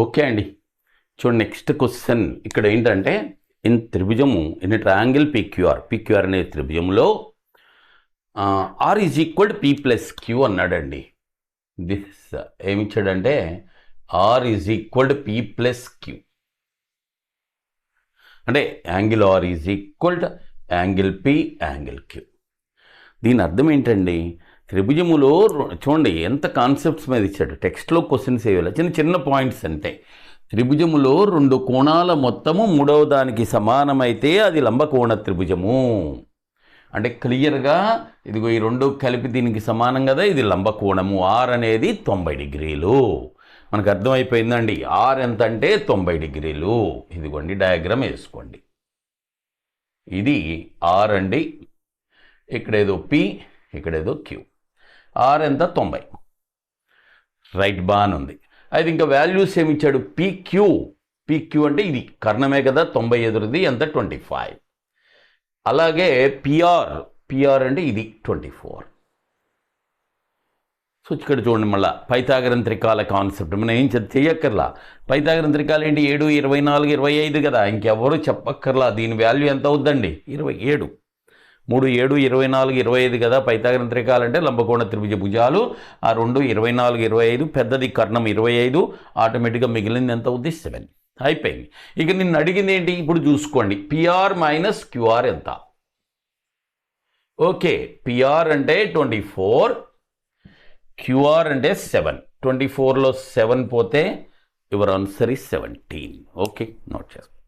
Okay అండి. చూడండి, next question ఇక్కడ ఏంటంటే, ఇన్ త్రిభుజము ఇన్ ట్రయాంగిల్ పిక్యూఆర్ అనే త్రిభుజంలో R is equal P plus Q అన్నాడండి. దిస్ ఏమిచ్చాడంటే R is equal P plus Q అంటే angle R is equal angle P angle Q. దీని అర్థం ఏంటండి, త్రిభుజములో చూడండి ఎంత కాన్సెప్ట్స్ మీద ఇచ్చాడు. టెక్స్ట్లో క్వశ్చన్స్ వేయాలి, చిన్న చిన్న పాయింట్స్ అంటే త్రిభుజములో రెండు కోణాల మొత్తము మూడవ దానికి సమానమైతే అది లంబకోణ త్రిభుజము అంటే క్లియర్గా ఇదిగో ఈ రెండు కలిపి దీనికి సమానం కదా, ఇది లంబకోణము. ఆర్ అనేది 90 డిగ్రీలు. మనకు అర్థమైపోయిందండి. ఆర్ ఎంత అంటే 90 డిగ్రీలు. ఇదిగోండి డయాగ్రామ్ వేసుకోండి. ఇది ఆర్ అండి, ఇక్కడేదో పి, ఇక్కడేదో క్యూ. ఆర్ ఎంత 90, రైట్ బాన్ ఉంది. అయితే ఇంకా వాల్యూస్ ఏమిచ్చాడు, పీక్యూ అంటే ఇది కర్ణమే కదా, 90 ఎదురుది ఎంత 25. అలాగే పిఆర్ అంటే ఇది 24. సో ఇక్కడ చూడండి, మళ్ళీ పైథాగరన్ త్రికాల కాన్సెప్ట్ మనం ఏం చెయ్యక్కర్లా. పైథాగరన్ త్రికాలు ఏంటి, 7, 24, 25 కదా, ఇంకెవరు చెప్పక్కర్లా. దీని వాల్యూ ఎంత అవుద్దండి, 27. 3, 7, 24, 25 కదా పైథాగరన్ త్రికాలు అంటే. లంబకోణ త్రిభుజ భుజాలు ఆ రెండు 24, 25, పెద్దది కర్ణం 25, ఆటోమేటిక్గా మిగిలింది ఎంత అవుద్ది, 7. అయిపోయింది. ఇక నిన్ను అడిగింది ఏంటి, ఇప్పుడు చూసుకోండి, పిఆర్ మైనస్ క్యూఆర్ ఎంత. ఓకే, పిఆర్ అంటే 24, క్యూఆర్ అంటే 7. 24లో 7 పోతే your answer is 17. Okay, note చేసుకోండి.